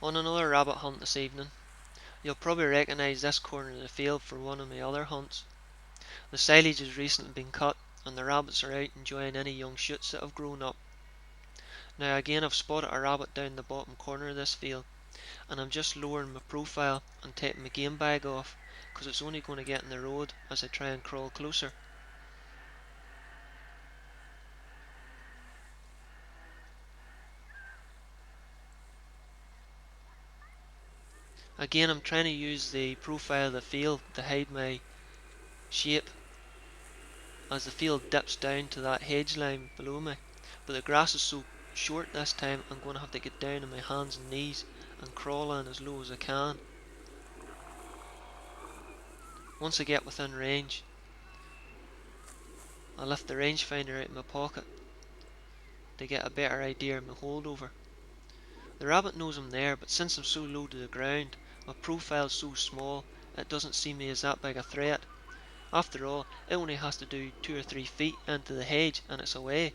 On another rabbit hunt this evening. You'll probably recognise this corner of the field for one of my other hunts. The silage has recently been cut and the rabbits are out enjoying any young shoots that have grown up. Now again I've spotted a rabbit down the bottom corner of this field, and I'm just lowering my profile and taking my game bag off because it's only going to get in the road as I try and crawl closer. Again I'm trying to use the profile of the field to hide my shape as the field dips down to that hedge line below me, but the grass is so short this time I'm going to have to get down on my hands and knees and crawl in as low as I can. Once I get within range, I lift the rangefinder out of my pocket to get a better idea of my holdover. The rabbit knows I'm there, but since I'm so low to the ground, my profile's so small, it doesn't see me as that big a threat. After all, it only has to do 2 or 3 feet into the hedge and it's away.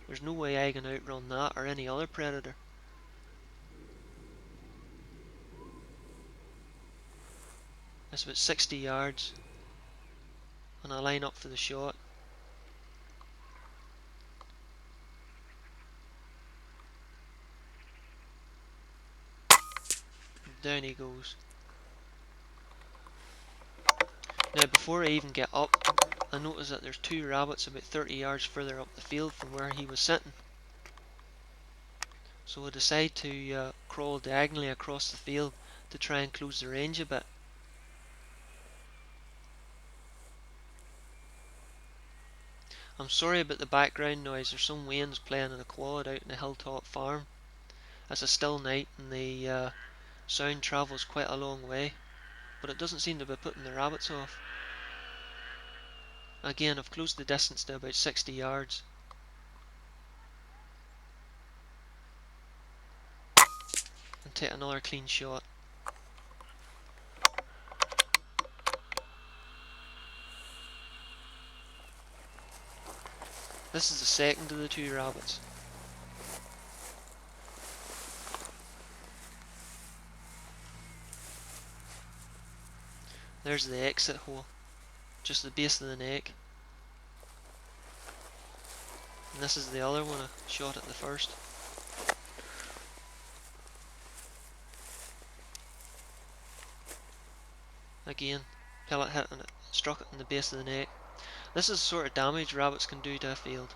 There's no way I can outrun that or any other predator. It's about 60 yards and I line up for the shot. Down he goes. Now before I even get up, I notice that there's 2 rabbits about 30 yards further up the field from where he was sitting. So I decide to crawl diagonally across the field to try and close the range a bit. I'm sorry about the background noise, there's some wains playing in a quad out in the hilltop farm. It's a still night and the sound travels quite a long way, but it doesn't seem to be putting the rabbits off. Again, I've closed the distance to about 60 yards. And take another clean shot. This is the second of the 2 rabbits. There's the exit hole, just the base of the neck. And this is the other one I shot at the first. Again, pellet hit and it struck it in the base of the neck. This is the sort of damage rabbits can do to a field.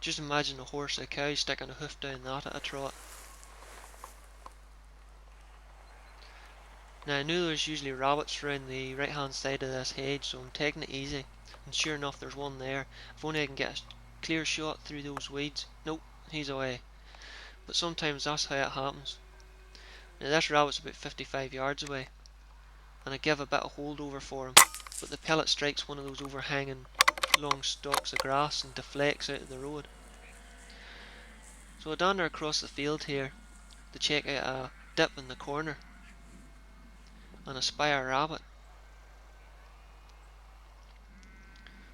Just imagine a horse or a cow sticking a hoof down that at a trot. Now I knew there's usually rabbits around the right hand side of this hedge, so I'm taking it easy, and sure enough there's one there. If only I can get a clear shot through those weeds. Nope, he's away. But sometimes that's how it happens. Now this rabbit's about 55 yards away, and I give a bit of holdover for him, but the pellet strikes one of those overhanging long stalks of grass and deflects out of the road. So I dander across the field here to check out a dip in the corner and I spy a rabbit.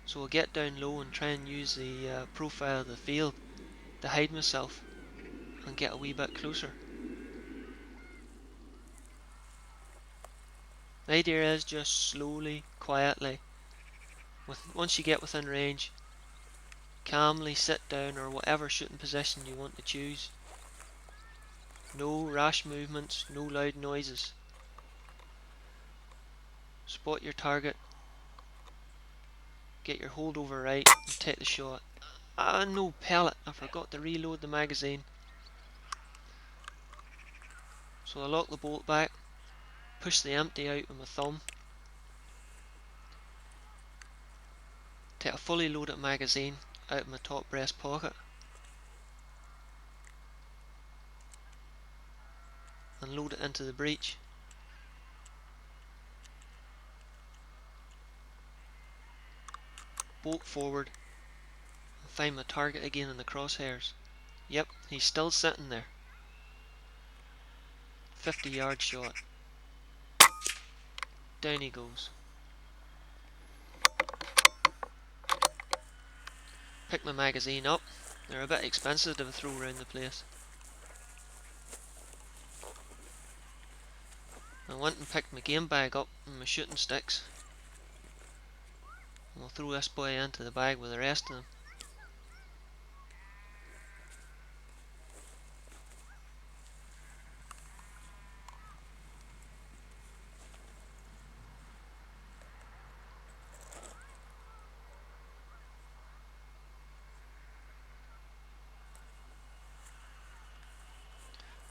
So I'll get down low and try and use the profile of the field to hide myself and get a wee bit closer. The idea is just slowly, quietly, once you get within range, calmly sit down or whatever shooting position you want to choose. No rash movements, no loud noises. Spot your target, get your holdover right and take the shot. Ah, no pellet, I forgot to reload the magazine. So I lock the bolt back, push the empty out with my thumb, take a fully loaded magazine out of my top breast pocket and load it into the breech. Bolt forward and find my target again in the crosshairs. Yep, he's still sitting there. 50-yard shot. Down he goes. Pick my magazine up. They're a bit expensive to throw around the place. I went and picked my game bag up and my shooting sticks. And we'll throw this boy into the bag with the rest of them.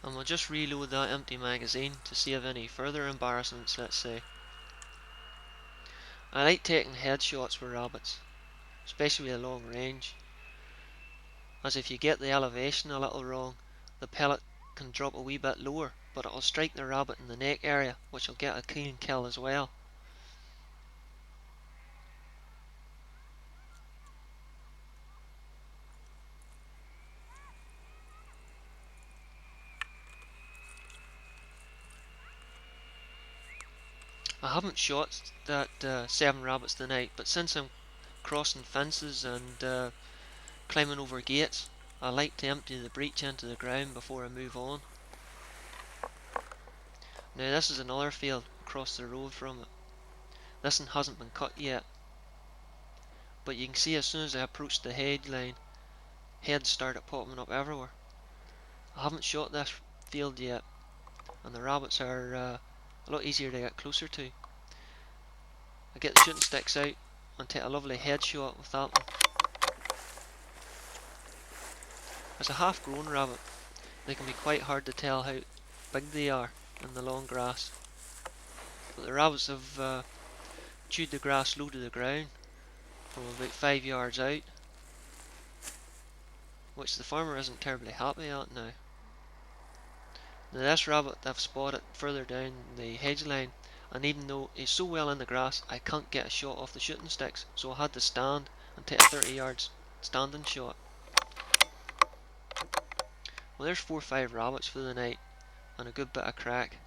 And we'll just reload that empty magazine to save any further embarrassments, let's say. I like taking headshots with rabbits, especially at long range, as if you get the elevation a little wrong, the pellet can drop a wee bit lower, but it'll strike the rabbit in the neck area, which will get a clean kill as well. I haven't shot that 7 rabbits tonight, but since I'm crossing fences and climbing over gates, I like to empty the breech into the ground before I move on. Now this is another field across the road from it. This one hasn't been cut yet, but you can see as soon as I approached the hedge line, heads started popping up everywhere. I haven't shot this field yet, and the rabbits are a lot easier to get closer to. I get the shooting sticks out and take a lovely headshot with that one. As a half-grown rabbit, they can be quite hard to tell how big they are in the long grass, but the rabbits have chewed the grass low to the ground from about 5 yards out, which the farmer isn't terribly happy at now. Now this rabbit I've spotted further down the hedge line, and even though he's so well in the grass I can't get a shot off the shooting sticks, so I had to stand and take a 30 yards standing shot. Well, there's 4 or 5 rabbits for the night and a good bit of crack.